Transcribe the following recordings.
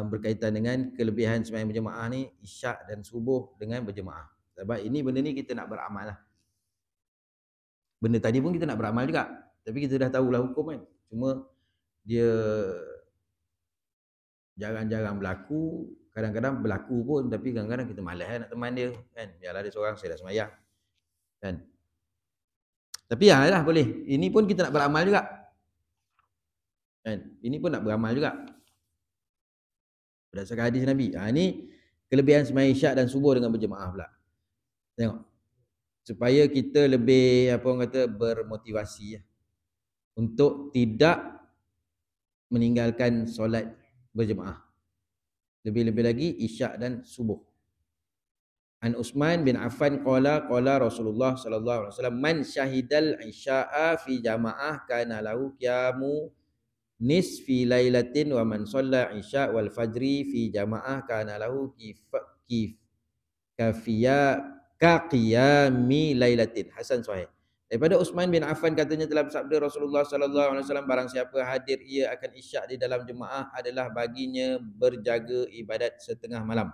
berkaitan dengan kelebihan sembahyang berjemaah ni, isyak dan subuh dengan berjemaah. Sebab ini benda ni kita nak beramal lah. Benda tadi pun kita nak beramal juga. Tapi kita dah tahulah hukum kan. Cuma dia jarang-jarang berlaku. Kadang-kadang berlaku pun, tapi kadang-kadang kita malas nak teman dia kan. Biarlah dia seorang, saya dah sembahyang kan. Tapi ya lah boleh. Ini pun kita nak beramal juga kan. Ini pun nak beramal juga berdasarkan hadis Nabi. Ini kelebihan sembahyang isyak dan subuh dengan berjemaah pula. Tengok. Supaya kita lebih apa orang kata bermotivasi untuk tidak meninggalkan solat berjemaah. Lebih-lebih lagi isyak dan subuh. An Utsman bin Affan qala Rasulullah sallallahu alaihi wasallam man syahidal isya'a fi jamaah kana lahu qiyamu nisfi lailatin wa man shalla isya wal fajri fi jamaah kana lahu kafiya ka qiyami lailatin. Hasan sahih. Daripada Utsman bin Affan katanya telah bersabda Rasulullah sallallahu alaihi wasallam, barang siapa hadir ia akan isyak di dalam jemaah adalah baginya berjaga ibadat setengah malam.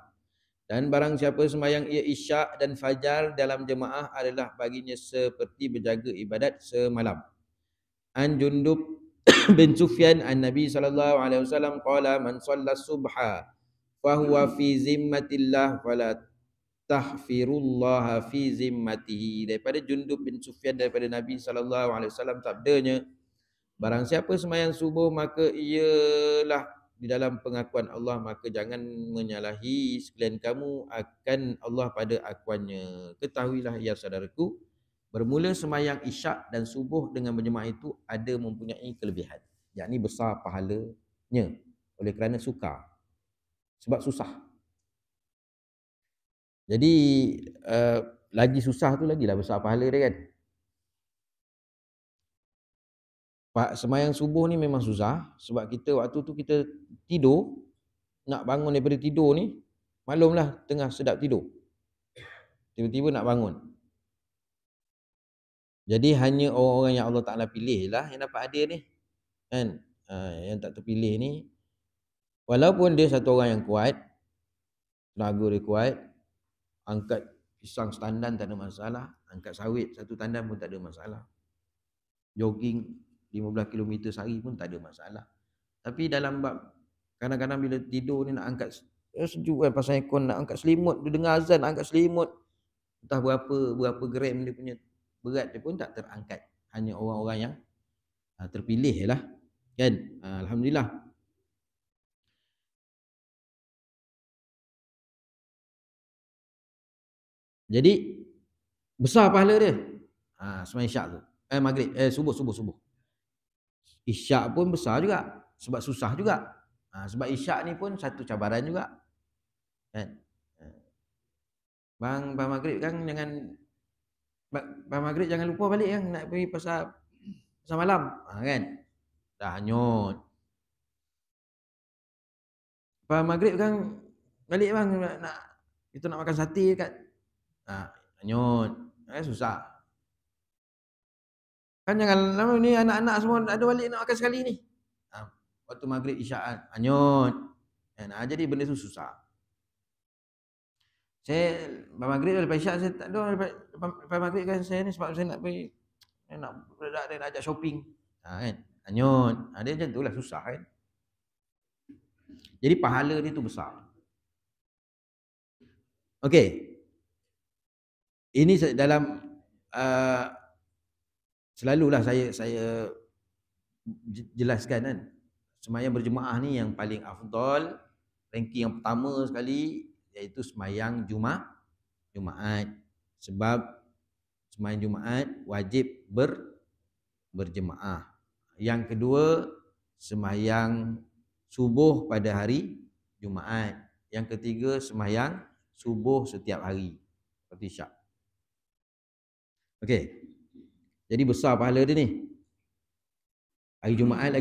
Dan barang siapa sembahyang ia isyak dan fajar dalam jemaah adalah baginya seperti berjaga ibadat semalam. An Jundub bin Sufyan an Nabi sallallahu alaihi wasallam qala man shalla subha fa huwa fi zimmatillah wala tahfirullah fi zimmatihi. Daripada Jundub bin Sufyan daripada Nabi sallallahu alaihi wasallam sabdanya, barang siapa sembahyang subuh maka ialah di dalam pengakuan Allah, maka jangan menyalahi sekalian kamu akan Allah pada akuannya. Ketahuilah ya saudaraku, bermula sembahyang isyak dan subuh dengan berjemaah itu ada mempunyai kelebihan, yakni besar pahalanya oleh kerana sukar. Sebab susah. Jadi lagi susah tu lagilah besar pahala dia kan. Sembahyang subuh ni memang susah sebab kita waktu tu kita tidur, nak bangun daripada tidur ni, maklumlah tengah sedap tidur. Tiba-tiba nak bangun. Jadi hanya orang-orang yang Allah Ta'ala pilih lah yang dapat hadir ni. Kan? Yang tak terpilih ni, walaupun dia satu orang yang kuat, tenaga dia kuat, angkat pisang setandan tak ada masalah, angkat sawit satu tandan pun tak ada masalah, jogging 15 km sehari pun tak ada masalah. Tapi dalam bab kadang-kadang bila tidur ni nak angkat sejuk kan, pasal aircon, nak angkat selimut, dia dengar azan nak angkat selimut, entah berapa gram dia punya berat dia pun tak terangkat. Hanya orang-orang yang terpilih lah kan. Alhamdulillah. Jadi besar pahala dia. Sembahyang isyak tu. Maghrib, subuh. Isyak pun besar juga sebab susah juga. Sebab isyak ni pun satu cabaran juga. Kan? Bang maghrib kan maghrib jangan lupa balik kan, nak pergi pasal malam. Kan? Dah hanyut. Bang maghrib kan balik bang, nak kita nak makan sate kat hanyut. Susah. Kan jangan lama ni anak-anak semua ada balik nak makan sekali ni. Waktu maghrib isyak hanyut. Jadi benda tu susah. Saya maghrib lepas isyak saya tak ada, lepas maghrib kan saya ni sebab saya nak pergi, nak ajak shopping. Kan? Hanyut. Dia macam itulah susah kan. Jadi pahala dia tu besar. Okey. Ini dalam selalulah saya jelaskan kan, sembahyang berjemaah ni yang paling afdal, ranking yang pertama sekali iaitu sembahyang Jumaat. Sebab sembahyang Jumaat wajib berjemaah. Yang kedua, sembahyang subuh pada hari Jumaat. Yang ketiga, sembahyang subuh setiap hari seperti isyak. Okey. Jadi besar pahala dia ni. Hari Jumaat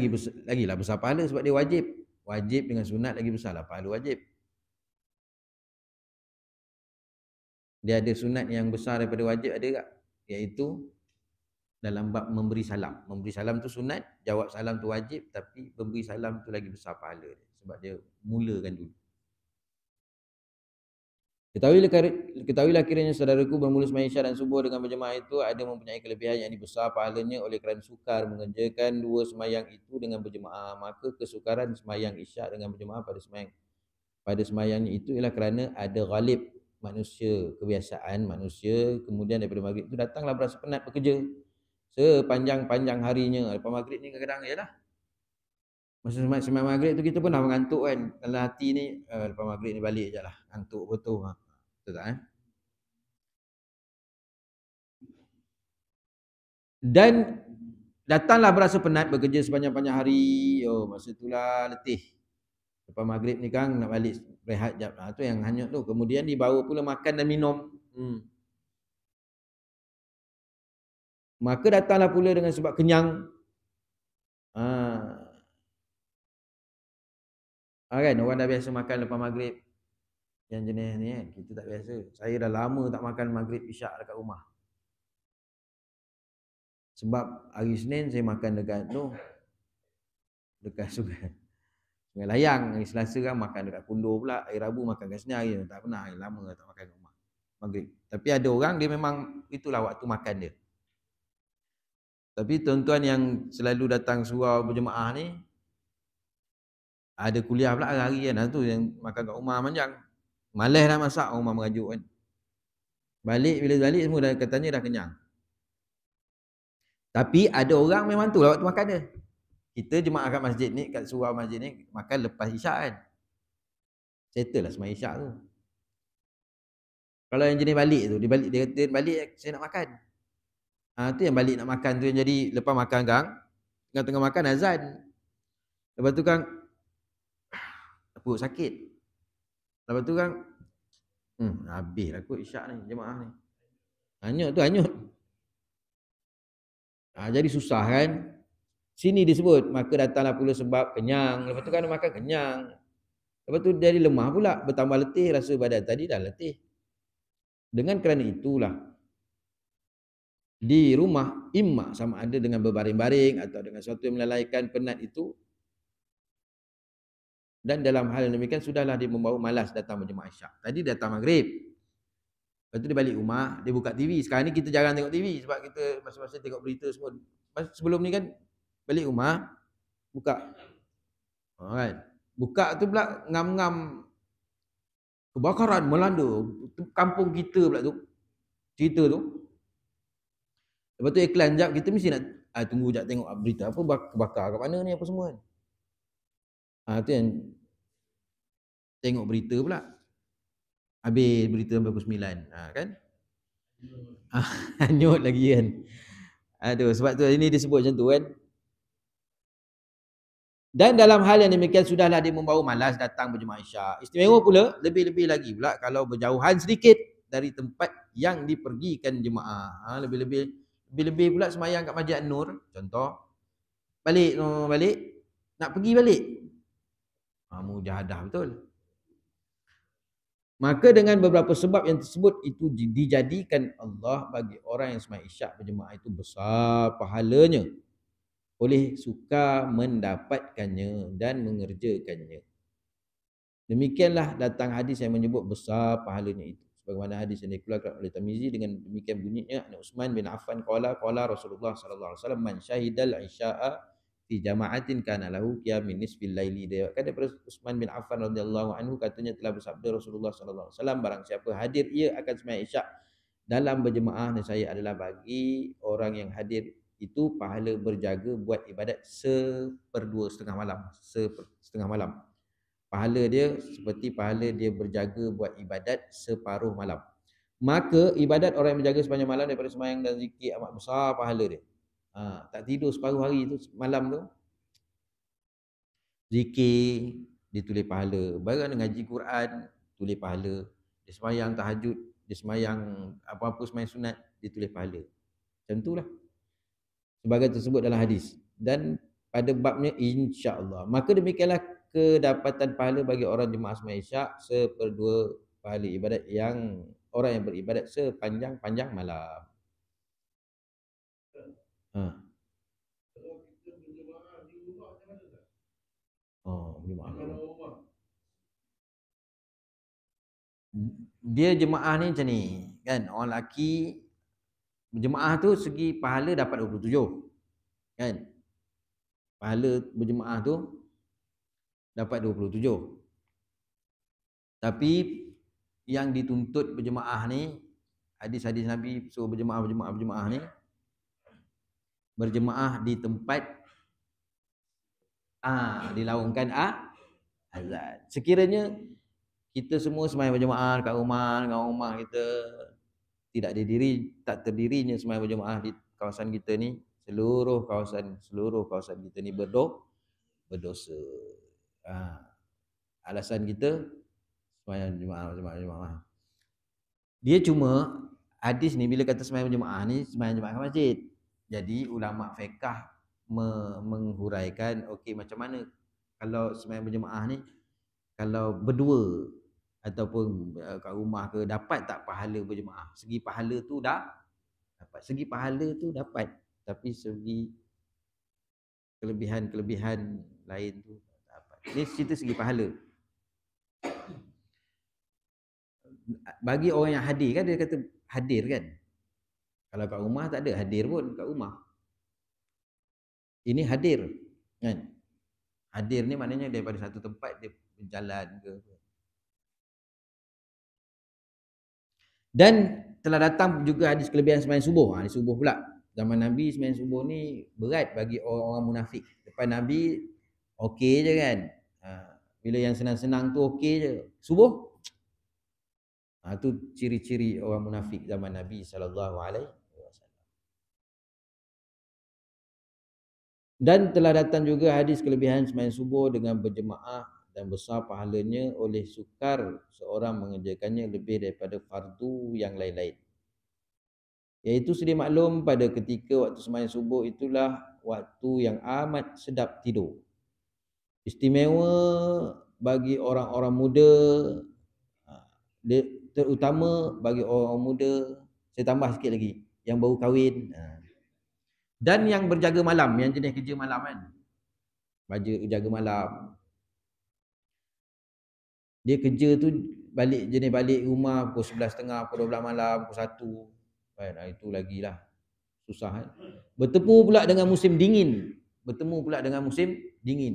lagilah besar pahala sebab dia wajib. Wajib dengan sunat lagi besarlah pahala wajib. Dia ada sunat yang besar daripada wajib, ada tak? Iaitu dalam bab memberi salam. Memberi salam tu sunat, jawab salam tu wajib, tapi memberi salam tu lagi besar pahala dia. sebab dia mulakan dulu. Ketahuilah kiranya saudaraku bermula sembahyang isyak dan subuh dengan berjemaah itu ada mempunyai kelebihan yang besar pahalanya oleh kerana sukar mengerjakan dua sembahyang itu dengan berjemaah. Maka kesukaran sembahyang isyak dengan berjemaah pada sembahyangnya itu ialah kerana ada ghalib manusia, kebiasaan manusia, kemudian daripada maghrib itu datanglah berasa penat bekerja sepanjang-panjang harinya. Lepas maghrib ni kadang-kadang yalah, masa sembahyang maghrib tu kita pun dah mengantuk kan. Dalam hati ni lepas maghrib ni balik je lah, ngantuk betul. Betul tak Dan datanglah berasa penat bekerja sepanjang-panjang hari. Oh, masa itulah letih. Lepas maghrib ni kan nak balik rehat jap. Tu yang hanyut tu. Kemudian dibawa pula makan dan minum. Maka datanglah pula dengan sebab kenyang. Kan orang dah biasa makan lepas maghrib. Yang jenis ni kan, kita tak biasa. Saya dah lama tak makan maghrib isyak dekat rumah. Sebab hari Senin saya makan dekat Sungai Layang. Hari Selasa kan makan dekat Kundur pula. Hari Rabu makan kat sini. Hari tak pernah, hari lama tak makan kat rumah maghrib. Tapi ada orang dia memang itulah waktu makan dia. Tapi tuan-tuan yang selalu datang surau berjemaah ni, ada kuliah pula hari-hari kan. Tu yang makan kat rumah panjang. Malas dah masak, rumah merajuk kan. Bila balik semua dah katanya dah kenyang. Tapi ada orang memang tu lah waktu makan dia. Kita jemaah kat masjid ni, kat surau masjid ni, makan lepas isyak kan. Settle lah sembahyang isyak tu. Kalau yang jenis balik tu, dia kata balik saya nak makan. Tu yang balik nak makan tu yang jadi lepas makan gang, tengah-tengah makan azan. Lepas tu kan perut sakit. Lepas tu kan habislah kot isyak ni jemaah ni. Hanyut. Jadi susah kan. Sini disebut maka datanglah pula sebab kenyang. Lepas tu kan makan kenyang. Lepas tu jadi lemah pula, bertambah letih, rasa badan tadi dah letih. Dengan kerana itulah di rumah imma sama ada dengan berbaring-baring atau dengan sesuatu yang melalaikan penat itu. Dan dalam hal yang demikian sudahlah dia membawa malas datang berjemaah isyak. Tadi datang maghrib. Lepas tu dia balik rumah, dia buka TV. Sekarang ni kita jarang tengok TV sebab kita masa-masa tengok berita semua. Sebelum ni kan balik rumah, buka. Kan? Buka tu pula ngam-ngam kebakaran melanda kampung kita pula tu. Cerita tu. Lepas tu iklan jap kita mesti nak tunggu jap tengok berita apa kebakar kat mana ni apa semua kan. Tu yang tengok berita pula. Habis berita sampai pukul 9. Kan? Hanyut lagi kan. Sebab tu ini disebut macam tu kan. Dan dalam hal yang demikian sudahlah dia membawa malas datang berjemaah isyak. Istimewa pula, lebih-lebih lagi pula kalau berjauhan sedikit dari tempat yang dipergikan jemaah. Lebih-lebih pula semayang kat Masjid An-Nur, contoh. Balik nak pergi balik. Mujahadah betul. Maka dengan beberapa sebab yang tersebut itu dijadikan Allah bagi orang yang sembahyang isyak berjemaah itu besar pahalanya oleh suka mendapatkannya dan mengerjakannya. Demikianlah datang hadis yang menyebut besar pahalanya itu. Sebagaimana hadis yang dikeluarkan oleh Tirmizi dengan demikian bunyinya, Utsman bin Affan qala Rasulullah sallallahu alaihi wasallam man syahidal isya'a fi jama'atin kana lahu qiyamin nisfil laili. Dia kata daripada Utsman bin Affan radhiyallahu anhu katanya telah bersabda Rasulullah sallallahu alaihi wasallam barang siapa hadir ia akan sembahyang isyak dalam berjemaah dan saya adalah bagi orang yang hadir itu pahala berjaga buat ibadat setengah malam. Pahala dia seperti pahala dia berjaga buat ibadat separuh malam. Maka ibadat orang yang berjaga sepanjang malam daripada sembahyang dan zikir amat besar pahala dia. Tak tidur separuh hari tu malam tu. Zikir ditulis pahala. Barang ngaji Quran tulis pahala. Dia sembahyang tahajud, dia sembahyang apa-apa sembahyang sunat ditulis pahala. Macam itulah. Sebagai tersebut dalam hadis dan pada babnya insya-Allah. Maka demikianlah kedapatan pahala bagi orang jemaah sembahyang isyak seperdua pahala ibadat yang orang yang beribadat sepanjang-panjang malam. Berjemaah di rumah macam mana tak? Berjemaah. dia jemaah ni macam ni kan, orang lelaki berjemaah tu segi pahala dapat 27 kan, pahala berjemaah tu dapat 27. Tapi yang dituntut berjemaah ni, hadis-hadis Nabi suruh berjemaah ni, berjemaah di tempat dilaungkan azan. Sekiranya kita semua sembahyang berjemaah kat rumah dengan rumah kita, tak terdirinya sembahyang berjemaah di kawasan kita ni, seluruh kawasan kita ni berdosa. Alasan kita sembahyang berjemaah. Dia cuma hadis ni bila kata sembahyang berjemaah ni, sembahyang jemaah kat masjid. Jadi ulama fiqh menghuraikan okey macam mana kalau sembahyang berjemaah ni, kalau berdua ataupun kat rumah ke, dapat tak pahala berjemaah? Segi pahala tu dapat. Segi pahala tu dapat. Tapi segi kelebihan lain tu tak dapat. Ini cerita segi pahala. Bagi orang yang hadir kan, dia kata hadir kan. Kalau kat rumah tak ada hadir pun kat rumah. Ini hadir kan. Hadir ni maknanya daripada satu tempat dia berjalan ke. Dan telah datang juga hadis kelebihan sembahyang subuh. Hadis subuh pula. Zaman Nabi sembahyang subuh ni berat bagi orang-orang munafik. Depan Nabi okey je kan. Bila yang senang-senang tu okey je. Subuh tu ciri-ciri orang munafik zaman Nabi SAW. Dan telah datang juga hadis kelebihan sembahyang subuh dengan berjemaah dan besar pahalanya oleh sukar seorang mengerjakannya lebih daripada fardu yang lain-lain. Iaitu sedia maklum pada ketika waktu sembahyang subuh itulah waktu yang amat sedap tidur. Istimewa bagi orang-orang muda, terutama bagi orang muda, saya tambah sikit lagi, yang baru kahwin dan yang berjaga malam, yang jenis kerja malam kan. Jaga malam. Dia kerja tu balik rumah pukul 11.30, pukul 12 malam, pukul 1 kan. Itu lagilah susah kan. Bertemu pula dengan musim dingin.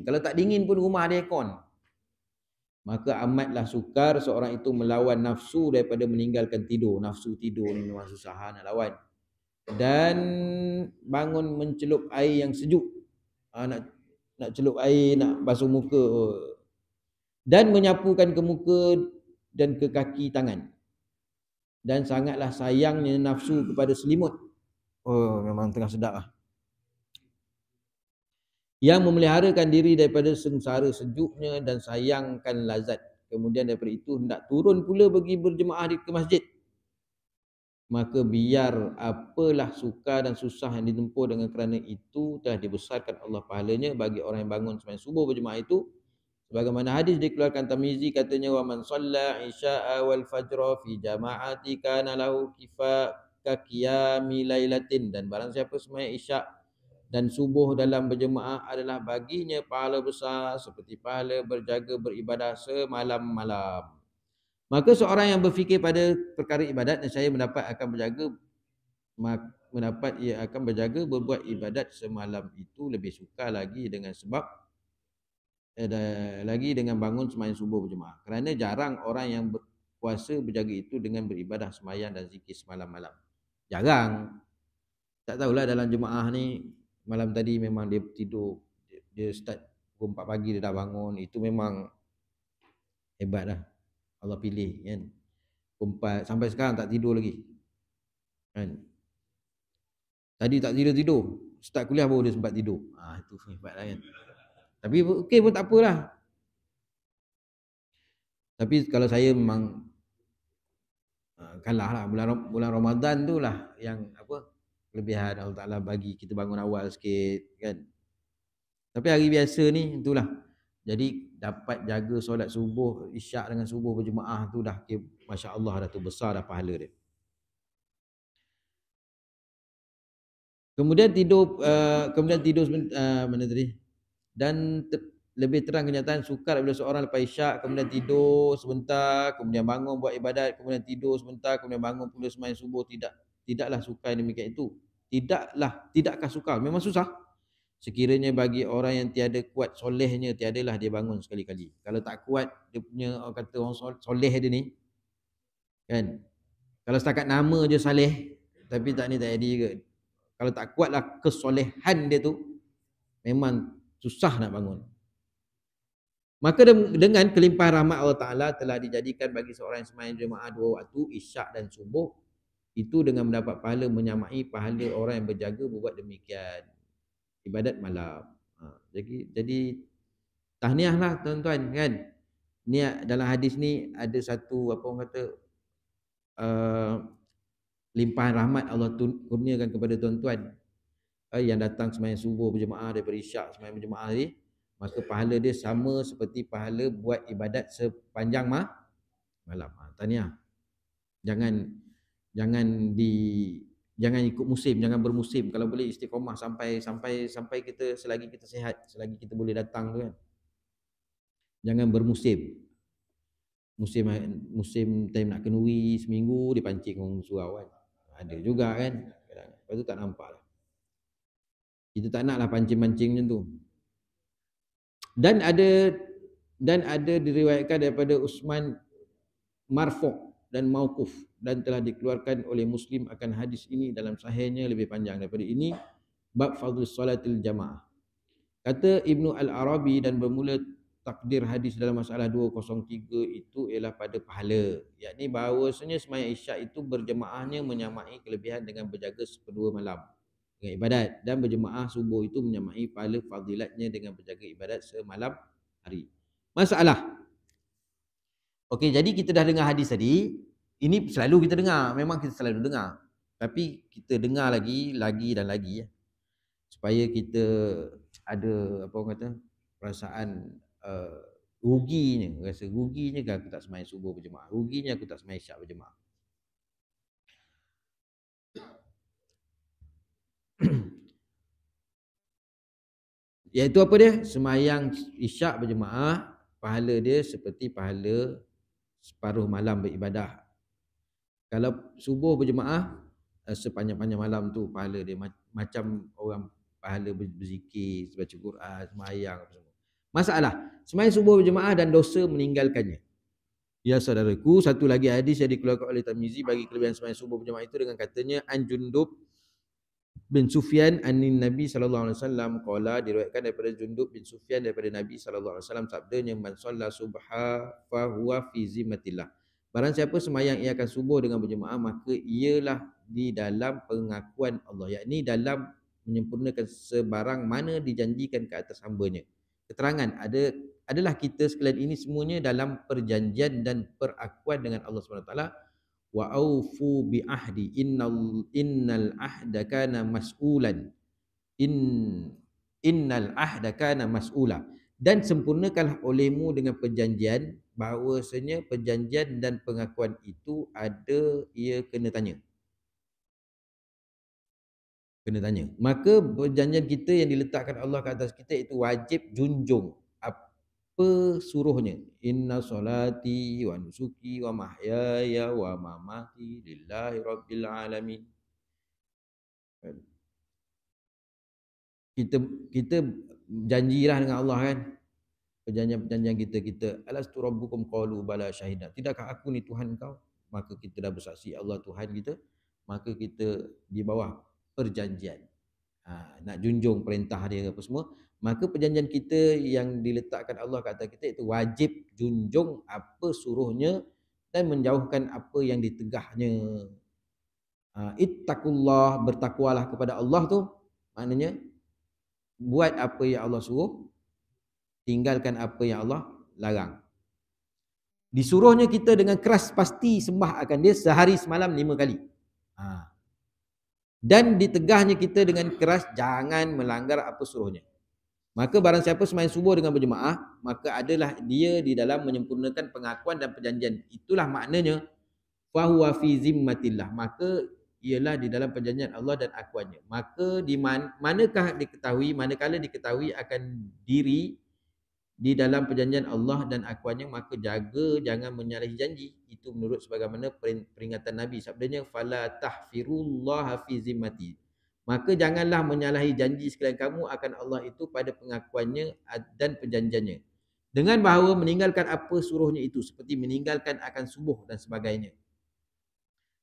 Kalau tak dingin pun rumah ada aircon. Maka amatlah sukar seorang itu melawan nafsu daripada meninggalkan tidur. Nafsu tidur ni memang susah nak lawan. Dan bangun mencelup air yang sejuk. Nak celup air, nak basuh muka. Dan menyapukan ke muka dan ke kaki tangan. Dan sangatlah sayangnya nafsu kepada selimut. Memang tengah sedap lah. Yang memeliharakan diri daripada sengsara sejuknya dan sayangkan lazat. Kemudian daripada itu hendak turun pula pergi berjemaah ke masjid. Maka biar apalah suka dan susah yang ditempuh, dengan kerana itu telah dibesarkan Allah pahalanya bagi orang yang bangun sembahyang subuh berjemaah itu. Sebagaimana hadis dikeluarkan Tirmizi, katanya wa man shalla isya'a wal fajra fi jama'ati kana lahu ka qiyami lailatin. Dan barang siapa sembahyang isyak dan subuh dalam berjemaah adalah baginya pahala besar seperti pahala berjaga beribadah semalam-malam. Maka seorang yang berfikir pada perkara ibadat, saya mendapat ia akan berjaga berbuat ibadat semalam itu lebih suka lagi dengan bangun sembahyang subuh berjemaah. Kerana jarang orang yang berpuasa berjaga itu dengan beribadah sembahyang dan zikir semalam-malam. Jarang. Tak tahulah dalam jemaah ni malam tadi memang dia tidur, dia start pukul 4 pagi dia dah bangun. Itu memang hebat lah. Allah pilih kan. Pukul 4 sampai sekarang tak tidur lagi. Kan. Tadi tak tidur. Start kuliah baru dia sempat tidur. Itu hebat lah kan. Tapi okey pun tak apalah. Tapi kalau saya memang kalah lah. Bulan Ramadan tu lah yang kelebihan Allah Ta'ala bagi kita bangun awal sikit kan. Tapi hari biasa ni itulah. Jadi dapat jaga solat subuh, isyak dengan subuh berjemaah tu dah Masya Allah dah tu besar dah pahala dia. Kemudian tidur mana tadi? Dan lebih terang kenyataan sukar bila seorang lepas isyak kemudian tidur sebentar, kemudian bangun buat ibadat, kemudian tidur sebentar, kemudian bangun pula sembahyang subuh. Tidaklah sukar demikian itu. Tidakkah sukar? Memang susah. Sekiranya bagi orang yang tiada kuat solehnya, tiadalah dia bangun sekali-kali. Kalau tak kuat dia punya, orang kata orang soleh dia ni kan. Kalau setakat nama je saleh tapi tak ni tak jadi juga. Kalau tak kuatlah kesolehan dia tu, memang susah nak bangun. Maka dengan kelimpahan rahmat Allah Ta'ala telah dijadikan bagi seorang yang sembahyang jemaah 2 waktu, isyak dan subuh, itu dengan mendapat pahala menyamai pahala orang yang berjaga berbuat demikian, ibadat malam. Jadi tahniah lah tuan-tuan kan. Ni dalam hadis ni ada satu apa orang kata limpahan rahmat Allah kurniakan kepada tuan-tuan yang datang sembahyang subuh berjemaah daripada isyak sembahyang berjemaah ni, maka pahala dia sama seperti pahala buat ibadat sepanjang malam. Tahniah. Jangan ikut musim, jangan bermusim. Kalau boleh istiqamah sampai kita, selagi kita sihat, selagi kita boleh datang tu kan. Jangan bermusim. Musim time nak kenuri seminggu dipancing orang surau kan. Ada juga kan. Lepas tu tak nampak lah. Kita tak naklah pancing-pancing macam tu. Dan ada diriwayatkan daripada Utsman marfu' dan mauquf, dan telah dikeluarkan oleh Muslim akan hadis ini dalam sahihnya lebih panjang daripada ini, bab fadhil salatil jamaah. Kata Ibnu Al-Arabi, dan bermula takdir hadis dalam masalah 203 itu ialah pada pahala, yakni bahawasanya sembahyang isyak itu berjemaahnya menyamai kelebihan dengan berjaga seperdua malam dengan ibadat, dan berjemaah subuh itu menyamai pahala fadilatnya dengan berjaga ibadat semalam hari. Masalah. Okey, jadi kita dah dengar hadis tadi. Ini selalu kita dengar, memang kita selalu dengar. Tapi kita dengar lagi dan lagi ya. Supaya kita ada apa orang kata perasaan ruginya, rasa ruginya kan aku tak sembahyang subuh berjemaah, ruginya aku tak sembahyang isyak berjemaah. Iaitu apa dia? Sembahyang isyak berjemaah, pahala dia seperti pahala separuh malam beribadah. Kalau subuh berjemaah, sepanjang-panjang malam tu pahala dia macam orang pahala berzikir, baca Quran, sembahyang apa semua. Masalah, sembahyang subuh berjemaah dan dosa meninggalkannya. Ya saudaraku, satu lagi hadis yang dikeluarkan oleh Tirmizi bagi kelebihan sembahyang subuh berjemaah itu dengan katanya an Jundub bin Sufyan anin Nabi sallallahu alaihi wasallam qala, diriwayatkan daripada Jundub bin Sufyan daripada Nabi sallallahu alaihi wasallam sabdanya, man shalla subha fa huwa fi zimmatillah. Barang siapa sembahyang ia akan subuh dengan berjemaah, maka ialah di dalam pengakuan Allah, yakni dalam menyempurnakan sebarang mana dijanjikan ke atas hamba-Nya. Keterangan adalah kita sekalian ini semuanya dalam perjanjian dan perakuan dengan Allah SWT. Wa aufu bi ahdi innal ahda kana mas'ulan innal ahda kana mas'ula, dan sempurnakanlah olehmu dengan perjanjian, bahawasanya perjanjian dan pengakuan itu ada, ia kena tanya. Maka perjanjian kita yang diletakkan Allah ke atas kita itu wajib junjung apa suruhnya. Inna salati wa nusuki wa mahyaya wa mamati lillahi rabbil alamin. Kita janjilah dengan Allah kan. Perjanjian kita alastu rabbukum qalu bala syahidna. Tidakkah aku ni Tuhan kau? Maka kita dah bersaksi Allah Tuhan kita. Maka kita di bawah perjanjian. Nak junjung perintah dia apa semua. Maka perjanjian kita yang diletakkan Allah kata kita itu wajib junjung apa suruhnya dan menjauhkan apa yang ditegahnya. Ittaqullah, bertakwalah kepada Allah tu maknanya buat apa yang Allah suruh, tinggalkan apa yang Allah larang. Disuruhnya kita dengan keras pasti sembah akan dia sehari semalam 5 kali. Dan ditegahnya kita dengan keras jangan melanggar apa suruhnya. Maka barang siapa sembahyang subuh dengan berjemaah, maka adalah dia di dalam menyempurnakan pengakuan dan perjanjian. Itulah maknanya fahuwa fi zimmatillah. Maka ialah di dalam perjanjian Allah dan akuannya. Maka di manakala diketahui akan diri di dalam perjanjian Allah dan akuannya, maka jaga jangan menyalahi janji. Itu menurut sebagaimana peringatan Nabi. Sabdanya, fala tahfirullaha fi zimmati. Maka janganlah menyalahi janji sekalian kamu akan Allah itu pada pengakuannya dan perjanjiannya, dengan bahawa meninggalkan apa suruhnya itu, seperti meninggalkan akan subuh dan sebagainya.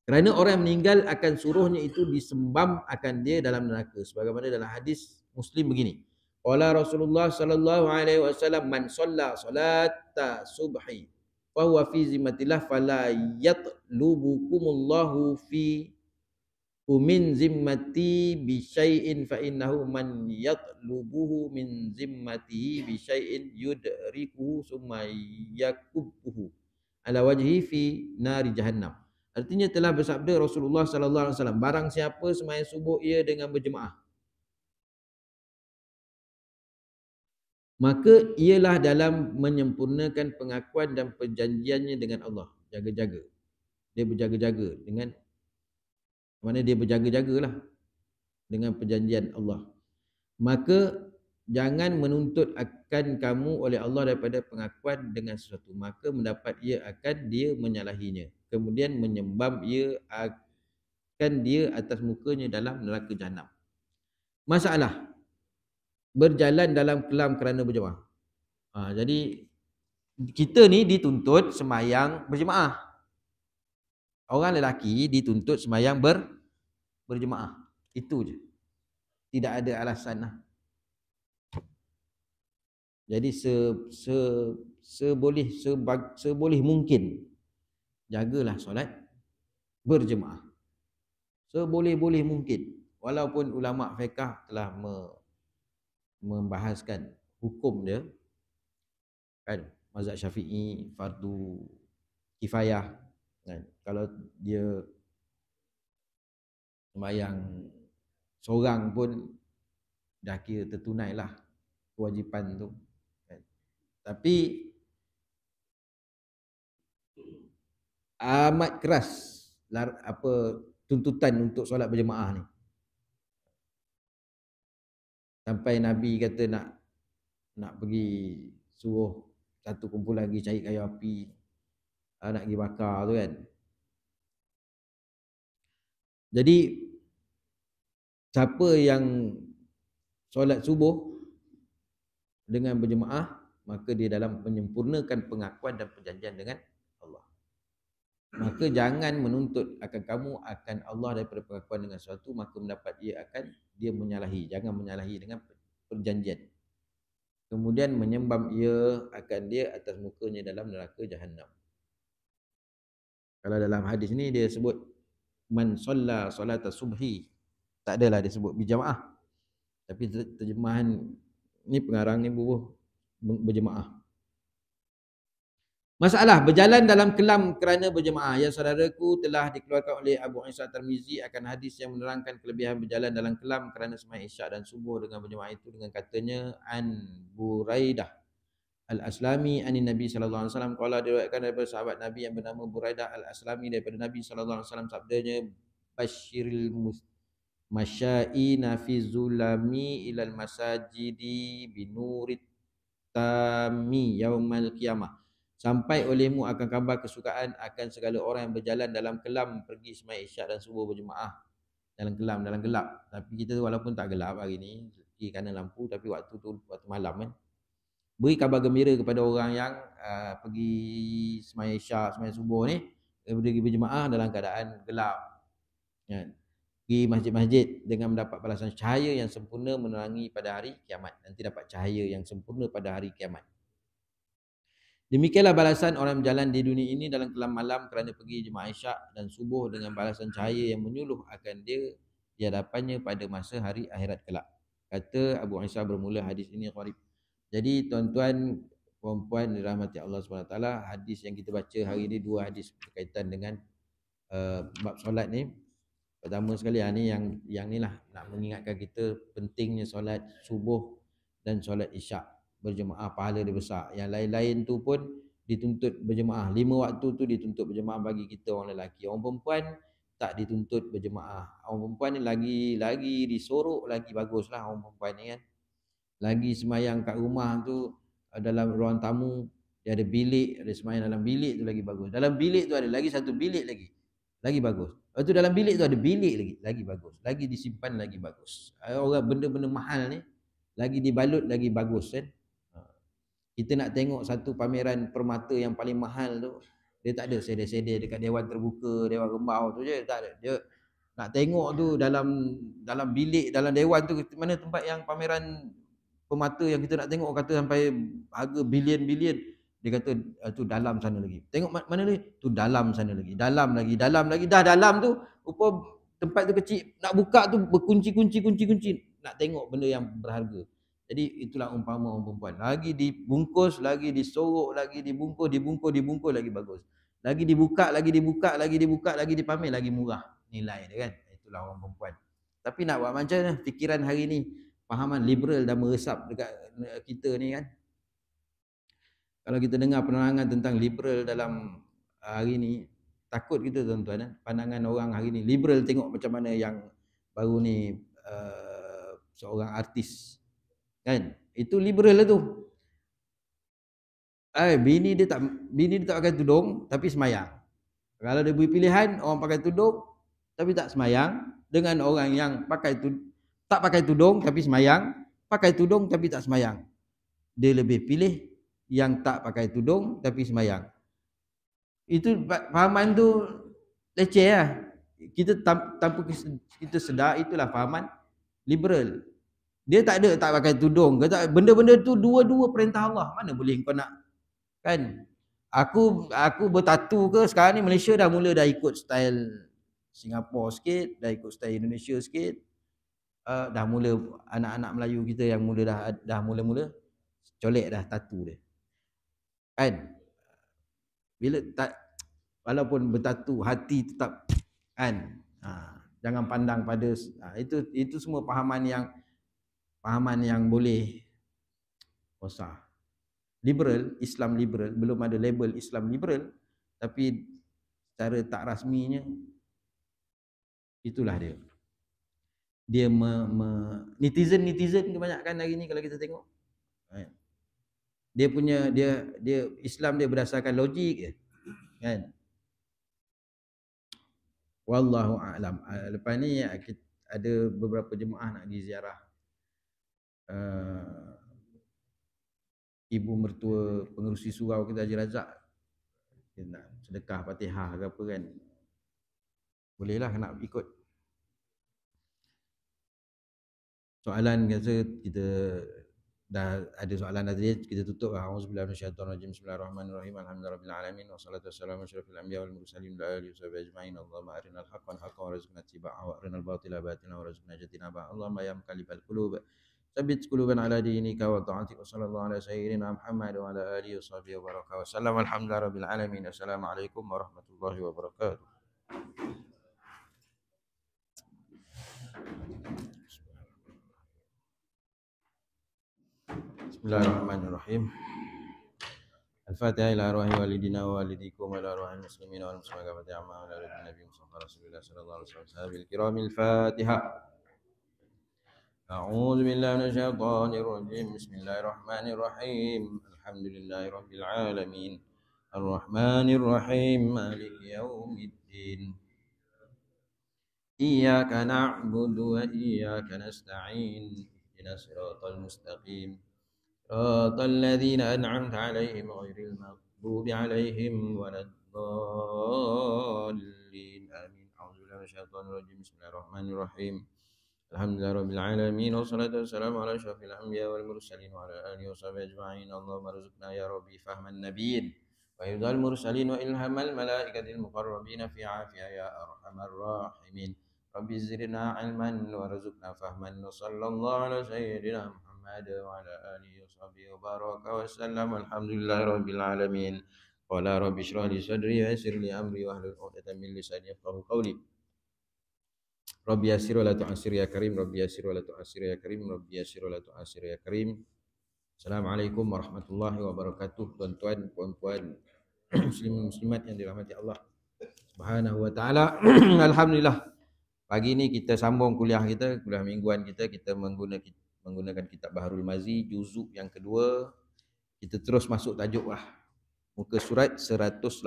Kerana orang yang meninggal akan suruhnya itu disembam akan dia dalam neraka. Sebagaimana dalam hadis Muslim begini. Qala Rasulullah sallallahu alaihi wasallam, man shalla salata subhi fa huwa fi zimmatillah fala yatlubukumullahu fi min zimmati bi syai'in fa innahu man yatlubuhu min zimmatihi bi syai'in yudrikuhu summa yakubbuhu ala wajhi fi nari jahannam. Artinya telah bersabda Rasulullah sallallahu alaihi wasallam, barang siapa sembahyang subuh ia dengan berjemaah, maka ialah dalam menyempurnakan pengakuan dan perjanjiannya dengan Allah. Jaga-jaga. Dia berjaga-jaga dengan, mana dia berjaga-jagalah dengan perjanjian Allah. Maka jangan menuntut akan kamu oleh Allah daripada pengakuan dengan sesuatu, maka mendapat ia akan dia menyalahinya, kemudian menyembam ia akan dia atas mukanya dalam neraka jahanam. Masalah berjalan dalam kelam kerana berjemaah. Jadi kita ni dituntut sembahyang berjemaah. Orang lelaki dituntut sembahyang berjemaah. Itu je. Tidak ada alasan lah. Jadi seboleh mungkin jagalah solat berjemaah. Seboleh-boleh mungkin. Walaupun ulama fiqh telah membahaskan hukum dia, kan, mazhab Syafi'i fardu kifayah, kan, kalau dia sembahyang seorang pun dah kira tertunailah kewajipan tu, kan. Tapi amat keras tuntutan untuk solat berjemaah ni, sampai Nabi kata nak pergi suruh satu kumpulan pergi cari kayu api, nak pergi bakar tu, kan. Jadi siapa yang solat subuh dengan berjemaah, maka dia dalam menyempurnakan pengakuan dan perjanjian dengan Allah. Maka jangan menuntut akan kamu akan Allah daripada pengakuan dengan sesuatu, maka mendapat ia akan dia menyalahi. Jangan menyalahi dengan perjanjian. Kemudian menyembam ia akan dia atas mukanya dalam neraka jahanam. Kalau dalam hadis ni dia sebut man shalla salata subhi, tak adalah dia sebut berjemaah. Tapi terjemahan ni pengarang ni bubuh berjemaah. Masalah berjalan dalam kelam kerana berjemaah. Ya saudaraku, telah dikeluarkan oleh Abu Isa Tirmizi akan hadis yang menerangkan kelebihan berjalan dalam kelam kerana sembahyang Isyak dan subuh dengan berjemaah itu, dengan katanya an Buraidah Al-Aslami anin Nabi sallallahu alaihi wasallam qala, diriwayatkan daripada sahabat Nabi yang bernama Buraidah Al-Aslami daripada Nabi sallallahu alaihi wasallam, sabdanya, basyiril masyaina fi zulami ilal masajidi binurit tami yaumal qiyamah. Sampai olehmu akan kabar kesukaan akan segala orang yang berjalan dalam kelam pergi sembahyang Isyak dan subuh berjemaah dalam kelam, dalam gelap. Tapi kita walaupun tak gelap hari ni, kerana lampu, tapi waktu tu waktu malam, kan, beri kabar gembira kepada orang yang pergi sembahyang Isyak, sembahyang subuh ni, pergi berjemaah dalam keadaan gelap, kan. Pergi masjid-masjid dengan mendapat balasan cahaya yang sempurna menerangi pada hari kiamat. Nanti dapat cahaya yang sempurna pada hari kiamat. Demikianlah balasan orang berjalan di dunia ini dalam kelam malam kerana pergi jemaah Isyak dan subuh dengan balasan cahaya yang menyuluh akan dia di hadapannya pada masa hari akhirat kelak. Kata Abu Isa bermula hadis ini gharib. Jadi tuan-tuan puan-puan dirahmati Allah SWT, hadis yang kita baca hari ini dua hadis berkaitan dengan bab solat ni. Pertama sekali ni yang ni lah nak mengingatkan kita pentingnya solat subuh dan solat Isyak berjemaah, pahala dia besar. Yang lain-lain tu pun dituntut berjemaah. 5 waktu tu dituntut berjemaah bagi kita orang lelaki. Orang perempuan tak dituntut berjemaah. Orang perempuan ni lagi disorok, lagi baguslah orang perempuan ni, kan. Lagi semayang kat rumah tu dalam ruang tamu, dia ada bilik, ada sembahyang dalam bilik tu lagi bagus. Dalam bilik tu ada lagi satu bilik lagi bagus. Lepas tu dalam bilik tu ada bilik lagi bagus. Lagi disimpan lagi bagus. Orang benda-benda mahal ni lagi dibalut lagi bagus kan. Kita nak tengok satu pameran permata yang paling mahal tu, dia tak ada sedih-sedih dekat Dewan Terbuka, Dewan Rembau tu je, tak ada. Dia nak tengok tu dalam bilik, dalam dewan tu, mana tempat yang pameran permata yang kita nak tengok kata sampai harga bilion-bilion, dia kata tu dalam sana lagi. Tengok mana lagi? Tu dalam sana lagi. Dalam lagi. Dah dalam tu rupa tempat tu kecil, nak buka tu berkunci-kunci. Nak tengok benda yang berharga. Jadi itulah umpama orang perempuan. Lagi dibungkus, lagi disorok, lagi dibungkus lagi bagus. Lagi dibuka, lagi dipamer, lagi murah nilai dia kan. Itulah orang perempuan. Tapi nak buat macam mana? Fikiran hari ni, fahaman liberal dah meresap dekat kita ni kan. Kalau kita dengar penerangan tentang liberal dalam hari ni, takut kita tuan-tuan. Pandangan orang hari ni, liberal tengok macam mana yang baru ni seorang artis kan, itu liberal lah tu. Bini dia tak pakai tudung tapi semayang. Kalau dia beri pilihan, orang pakai tudung tapi tak semayang dengan orang yang tak pakai tudung tapi semayang, pakai tudung tapi tak semayang. Dia lebih pilih yang tak pakai tudung tapi semayang. Itu fahaman tu leceh lah. Kita tanpa kita sedar, itulah fahaman liberal. Dia tak pakai tudung ke tak, benda-benda tu dua-dua perintah Allah. Mana boleh kau nak kan? Aku bertatu ke sekarang ni, Malaysia dah ikut style Singapura sikit, dah ikut style Indonesia sikit. Dah mula anak-anak Melayu kita yang dah mula colek dah tatu dia. Kan? Bila tak, walaupun bertatu, hati tetap kan. Jangan pandang pada itu semua pahaman yang boleh rosak. Liberal, Islam liberal, belum ada label Islam liberal, tapi secara tak rasminya itulah dia. Dia netizen kebanyakan hari ni kalau kita tengok. Dia Islam dia berdasarkan logik je. Kan? Wallahu a'lam. Lepas ni ada beberapa jemaah nak pergi ziarah ibu mertua pengerusi surau kita Haji Razak. Dia nak sedekah Fatihah ke apa kan. Bolehlah nak ikut. Soalan kata kita dah ada soalan tadi, kita tutup. Auzubillahi minasyaitonirrajim. Bismillahirrahmanirrahim. Alhamdulillahirabbil alamin wassalatu wassalamu ala asyrofil anbiya'i wal mursalin wa alihi washabihi ajmain. Allahumma arinal haqqan haqqan warzuqna ittiba'ahu wa arinal batila batilan warzuqna ijtinabah. Allahumma ya muqallibal qulub tsabbit qulubana ala dinika wa ta'atik. Wassallallahu ala sayyidina Muhammad wa ala alihi washabihi wa baraka wa sallam. Alhamdulillahirabbil alamin. Assalamualaikum warahmatullahi wabarakatuh. Bismillahirrahmanirrahim. Al-Fatihah ila arwahi walidina wa walidikum wa ila arwahil muslimin wal muslimat wa Fatihah ma ala Nabi Muhammad Rasulullah sallallahu alaihi wasallam. Kiramil Fatihah. A'udzu billahi minasy syaithanir rajim. Bismillahirrahmanirrahim. Alhamdulillahi rabbil alamin. Arrahmanir rahim. Maliki yaumiddin. Iyyaka na'budu wa iyyaka nasta'in. Ihdinas siratal mustaqim. صراط الذين أنعمت عليهم غير المغضوب عليهم ولا الضالين آمين. أعوذ بالله من الشيطان الرجيم. بسم الله الرحمن الرحيم. الحمد لله رب العالمين والصلاة والسلام على أشرف الأنبياء والمرسلين وعلى آله وصحبه أجمعين. اللهم ارزقنا يا ربي فهم النبيين وحفظ المرسلين وإلهام الملائكة المقربين في عافية يا أرحم الراحمين. ربي زدنا علما وارزقنا فهما. وصلى الله على سيدنا محمد وعلى آله وصحبه وبارك وسلم. الحمد لله رب العالمين. قال رب اشرح لي صدري ويسر لي أمري واحلل عقدة من لساني يفقهوا قولي. Rabbi yassir wa la tu'assir ya karim. Rabbi yassir wa la tu'assir ya karim. Rabbi yassir wa la tu'assir ya karim. Assalamualaikum warahmatullahi wabarakatuh. Tuan-tuan, puan-puan, muslimin muslimat yang dirahmati Allah Subhanahu wa taala. Alhamdulillah. Pagi ni kita sambung kuliah mingguan kita menggunakan kitab Baharul Mazi juzuk yang kedua. Kita terus masuk tajuk lah. Muka surat 181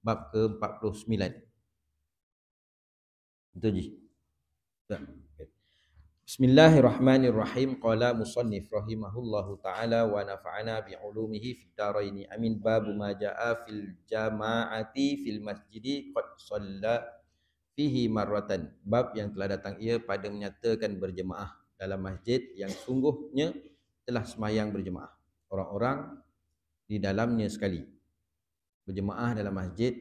bab ke-49. Itu je. Bismillahirrahmanirrahim. Qala musannif rahimahullahu taala wa nafa'ana bi ulumihi fid dharain. Amin. Bab ma jaa fil jama'ati fil masjidi qad shalla fihi marratan. Bab yang telah datang ia pada menyatakan berjemaah dalam masjid yang sungguhnya telah semayang berjemaah orang-orang di dalamnya sekali. Berjemaah dalam masjid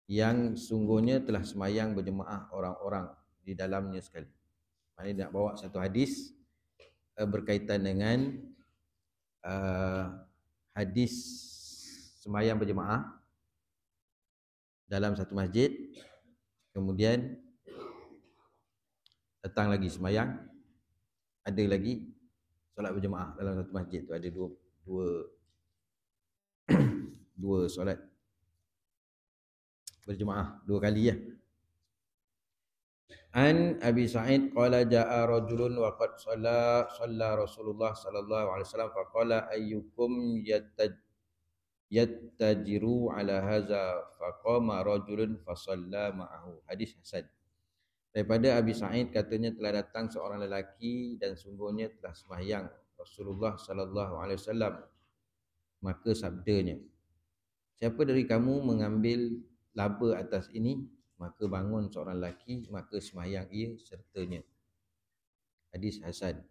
yang sungguhnya telah semayang berjemaah orang-orang di dalamnya sekali. Maknanya nak bawa satu hadis berkaitan dengan hadis semayang berjemaah dalam satu masjid, kemudian datang lagi semayang, ada lagi solat berjemaah dalam satu masjid tu, ada dua solat berjemaah, dua kali ya. An Abi Sa'id qala jaa rajulun wa qad shalla Rasulullah sallallahu alaihi wasallam fa qala ayyukum yattajiru ala hadza fa qama rajulun fa shalla ma'ahu. Hadis hasan. Daripada Abi Sa'id katanya telah datang seorang lelaki dan sungguhnya telah sembahyang Rasulullah sallallahu alaihi wasallam. Maka sabdanya, siapa dari kamu mengambil laba atas ini, maka bangun seorang lelaki, maka sembahyang ia sertanya. Hadis hasan.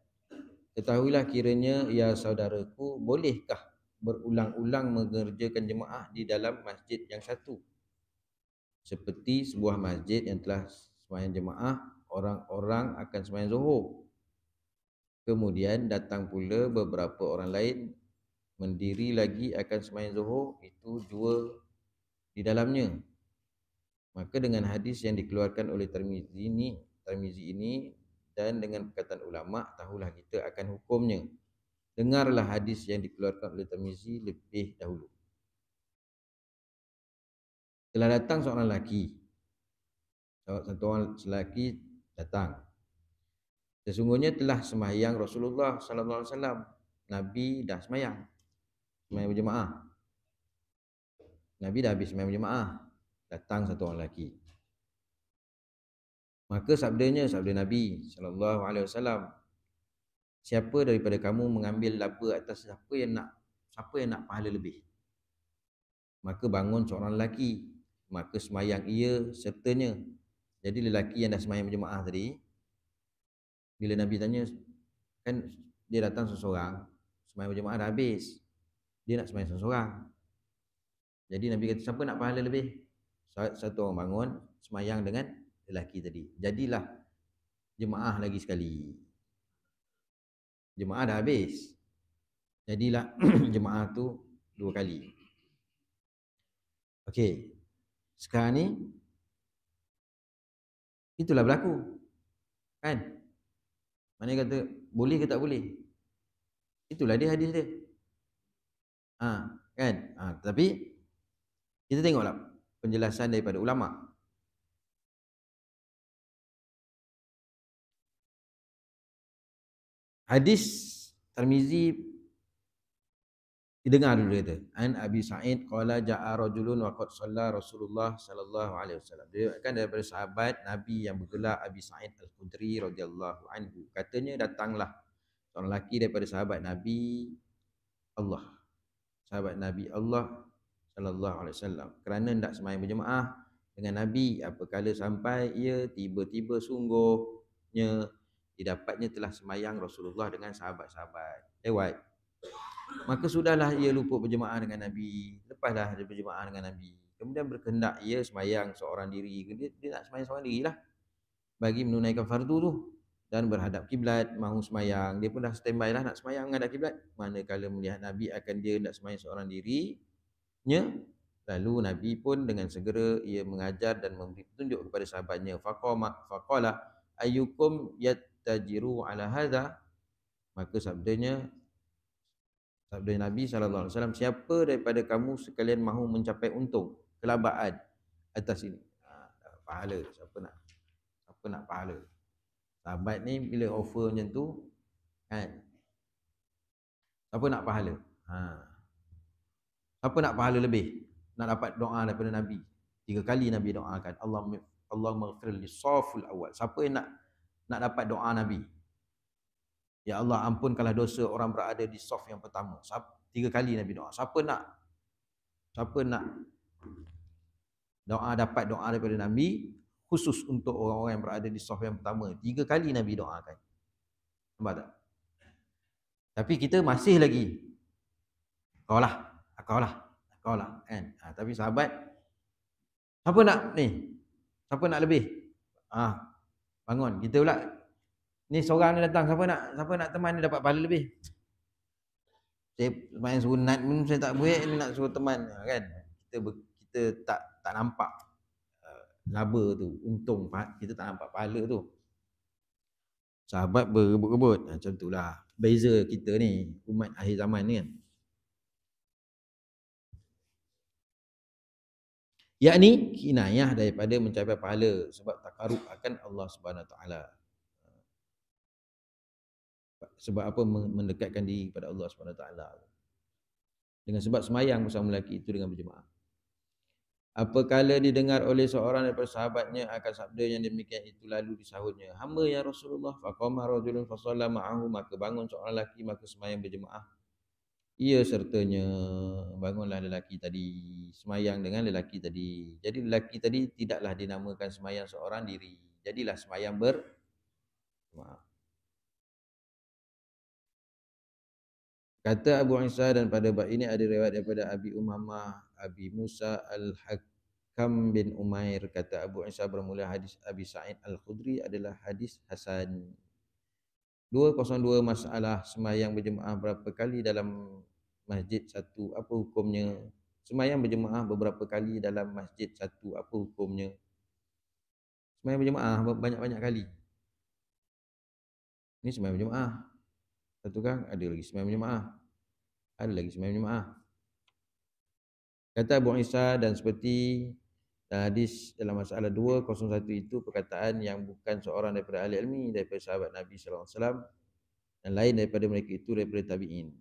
Ketahuilah kiranya ya saudaraku, bolehkah berulang-ulang mengerjakan jemaah di dalam masjid yang satu, seperti sebuah masjid yang telah sembahyang jemaah, orang-orang akan sembahyang zuhur, kemudian datang pula beberapa orang lain mendiri lagi akan sembahyang zuhur, itu dua di dalamnya. Maka dengan hadis yang dikeluarkan oleh Tirmizi ini dan dengan perkataan ulama, tahulah kita akan hukumnya. Dengarlah hadis yang dikeluarkan oleh Tirmizi lebih dahulu. Telah datang seorang lelaki, satu orang lelaki datang. Sesungguhnya telah sembahyang Rasulullah sallallahu alaihi wasallam. Nabi dah sembahyang berjemaah. Nabi dah habis sembahyang berjemaah. Datang satu orang lelaki. Maka sabda Nabi sallallahu alaihi wasallam, siapa daripada kamu mengambil laba atas siapa yang nak pahala lebih, maka bangun seorang lelaki, maka sembahyang ia sertanya. Jadi lelaki yang dah sembahyang berjemaah tadi, bila Nabi tanya, kan dia datang seseorang, sembahyang berjemaah dah habis, dia nak sembahyang seseorang. Jadi Nabi kata, siapa nak pahala lebih? Satu orang bangun sembahyang dengan lelaki tadi. Jadilah jemaah lagi sekali. Jemaah dah habis, jadilah jemaah tu dua kali. Okey, sekarang ni itulah berlaku, kan? Mana kata boleh ke tak boleh? Itulah dia hadis dia. Kan? Tapi kita tengoklah penjelasan daripada ulama. Hadis Tirmizi didengar dulu kata. An Abi Sa'id qala jaa rajulun wa qad shalla Rasulullah sallallahu alaihi wasallam. Dia kan daripada sahabat Nabi yang bergelar Abi Sa'id Al-Khudri radhiyallahu anhu. Katanya datanglah seorang lelaki daripada sahabat Nabi Allah sallallahu alaihi wasallam, kerana hendak sembahyang berjemaah dengan Nabi, apabila sampai ia tiba-tiba sungguhnya didapatnya telah sembahyang Rasulullah dengan sahabat-sahabat lewat. Maka sudahlah ia luput berjemaah dengan Nabi. Lepaslah dia berjemaah dengan Nabi, kemudian berkehendak ia sembahyang seorang diri. Dia nak sembahyang seorang diri lah, bagi menunaikan fardu tu, dan berhadap kiblat, mahu sembahyang. Dia pun dah standby lah nak sembahyang menghadap kiblat. Manakala melihat Nabi akan dia hendak sembahyang seorang dirinya, lalu Nabi pun dengan segera ia mengajar dan memberi petunjuk kepada sahabatnya. Faqala ayyukum yattajiru ala hadza. Maka sabda Nabi sallallahu alaihi wasallam, siapa daripada kamu sekalian mahu mencapai untung, kelabaan atas ini? Pahala. Siapa nak pahala? Sahabat ni bila offer macam tu, kan, Siapa nak pahala? Ha. Siapa nak pahala lebih? Nak dapat doa daripada Nabi. 3 kali Nabi doakan. Allahumma ighfir li saful awal. Siapa yang nak dapat doa Nabi? Ya Allah, ampunkanlah dosa orang berada di saf yang pertama. 3 kali Nabi doa. Siapa nak dapat doa daripada Nabi, khusus untuk orang-orang yang berada di saf yang pertama. 3 kali Nabi doakan. Nampak tak? Tapi kita masih lagi, kau lah kan. Tapi sahabat, siapa nak ni? Siapa nak lebih? Bangun. Kita pula ni seorang ni datang, siapa nak teman dia dapat pahala lebih? Saya main sunat pun saya tak buat, ni nak suruh teman kan. Kita tak nampak laba tu, untung kita tak nampak pahala tu. Sahabat berebut-rebut macam itulah. Beza kita ni umat akhir zaman ni kan. Yakni kinayah daripada mencapai pahala sebab takarub akan Allah Subhanahu Wa Taala. Sebab apa? Mendekatkan diri kepada Allah Subhanahu Wa Taala. Dengan sebab semayang bersama lelaki itu dengan berjemaah. Apakala didengar oleh seorang daripada sahabatnya akan sabda yang demikian itu, lalu disahutnya, hamba ya Rasulullah, faqama rajulun fasalla ma'ahu, maka bangun seorang lelaki maka semayang berjemaah. Ia sertanya, bangunlah lelaki tadi, semayang dengan lelaki tadi. Jadi lelaki tadi tidaklah dinamakan semayang seorang diri, jadilah semayang berjemaah. Kata Abu Isa, dan pada bab ini ada riwayat daripada Abi Umamah, Abi Musa Al-Hakam bin Umair. Kata Abu Isa, bermula hadis Abi Sa'id Al-Khudri adalah hadis hasan. 202 masalah semayang berjemaah berapa kali dalam masjid satu, apa hukumnya? Semayang berjemaah beberapa kali dalam masjid satu, apa hukumnya? Semayang berjemaah banyak-banyak kali. Ini semayang berjemaah. Satu kan, ada lagi semayang berjemaah. Ada lagi semayang berjemaah. Kata Abu Isa, dan seperti hadis dalam masalah 201 itu perkataan yang bukan seorang daripada ahli ilmi, daripada sahabat Nabi SAW, dan lain daripada mereka itu daripada tabi'in.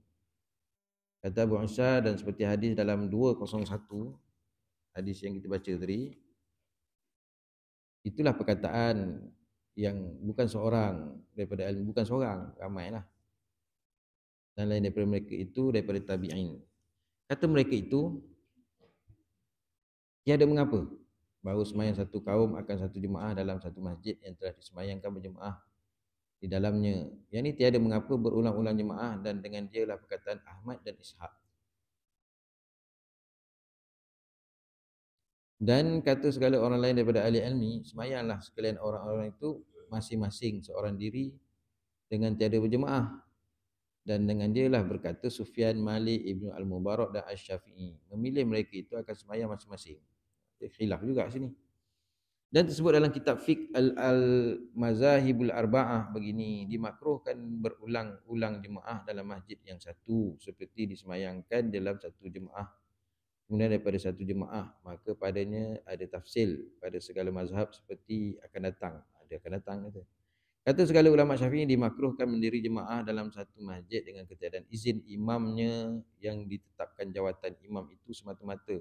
Kata Abu Isa, dan seperti hadis dalam 201, hadis yang kita baca tadi, itulah perkataan yang bukan seorang daripada ilmu, bukan seorang, ramailah. Dan lain daripada mereka itu daripada tabi'in. Kata mereka itu, tiada mengapa bahawa semayang satu kaum akan satu jemaah dalam satu masjid yang telah disemayangkan berjemaah di dalamnya. Yang ini tiada mengapa berulang-ulang jemaah, dan dengan dialah perkataan Ahmad dan Ishaq. Dan kata segala orang lain daripada ahli ilmi, semayanglah sekalian orang-orang itu masing-masing seorang diri dengan tiada berjemaah. Dan dengan dialah berkata Sufyan, Malik, Ibnu Al-Mubarak dan Asy-Syafi'i. Memilih mereka itu akan semayang masing-masing. Khilaf juga sini. Dan tersebut dalam kitab Fiqh Al-Mazahibul Arba'ah begini, dimakruhkan berulang-ulang jemaah dalam masjid yang satu seperti disemayangkan dalam satu jemaah. Kemudian daripada satu jemaah, maka padanya ada tafsil pada segala mazhab seperti akan datang. Ada akan datang kata. Kata segala ulama Syafi'i, dimakruhkan mendiri jemaah dalam satu masjid dengan ketiadaan izin imamnya yang ditetapkan jawatan imam itu semata-mata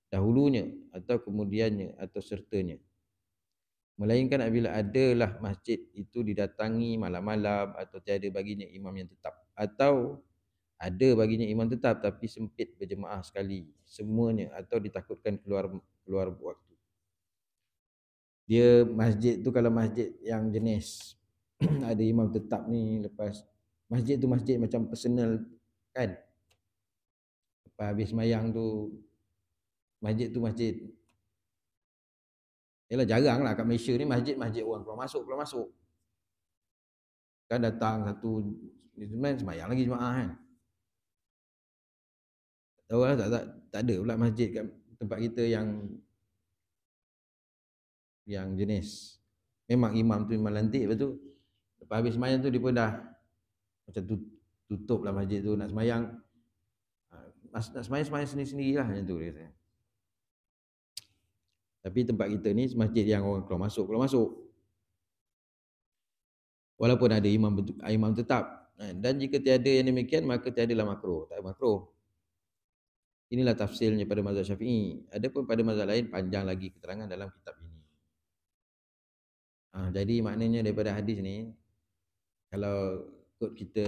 dahulunya atau kemudiannya atau sertanya. Melainkan apabila adalah masjid itu didatangi malam-malam atau tiada baginya imam yang tetap, atau ada baginya imam tetap tapi sempit berjemaah sekali semuanya, atau ditakutkan keluar waktu. Dia masjid tu, kalau masjid yang jenis ada imam tetap ni, lepas masjid tu masjid macam personal kan, lepas habis semayang tu masjid yalah, jarang lah kat Malaysia ni masjid orang keluar masuk kan, datang satu semayang lagi jemaah kan. Tahu lah, tak ada pula masjid kat tempat kita yang jenis memang imam tu memang lantik, lepas tu lepas habis semayang tu dia pun dah macam tutup lah masjid tu, nak semayang sendiri-sendiri lah macam tu dia kata. Tapi tempat kita ni masjid yang orang keluar masuk. Walaupun ada imam tetap, Dan jika tiada yang demikian maka tiadalah makruh, tak makruh. Inilah tafsirnya pada mazhab Syafi'i. Adapun pada mazhab lain panjang lagi keterangan dalam kitab ini. Jadi maknanya daripada hadis ni, kalau ikut kita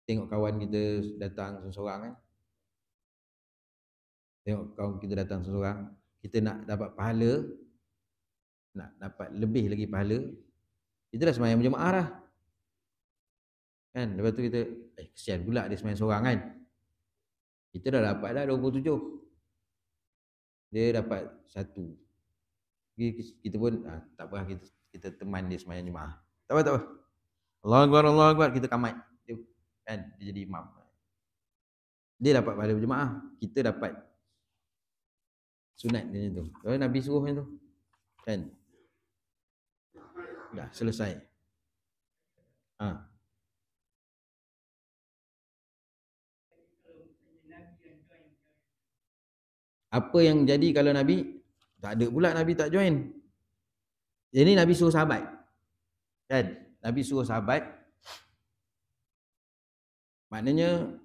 tengok kawan kita datang seorang kan, tengok kawan kita datang seorang, kita nak dapat pahala, nak dapat lebih lagi pahala, kita dah sembahyang berjemaah dah. Kan, lepas tu kita kesian pula dia sembahyang seorang kan. Kita dah dapat dah 27. Dia dapat 1. Kita pun tak apa, kita teman dia sembahyang jemaah. Tak apa, tak apa. Allahu Akbar, kita kamat. Dia, kan, dia jadi imam. Dia dapat pahala berjemaah, kita dapat sunat dia tu. Kalau Nabi suruh macam tu. Kan? Dah selesai. Apa yang jadi kalau Nabi tak ada pula, Nabi tak join. Jadi Nabi suruh sahabat. Kan? Nabi suruh sahabat. Maknanya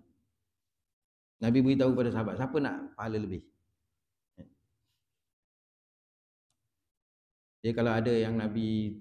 Nabi beritahu pada sahabat, siapa nak pahala lebih? Jadi kalau ada yang Nabi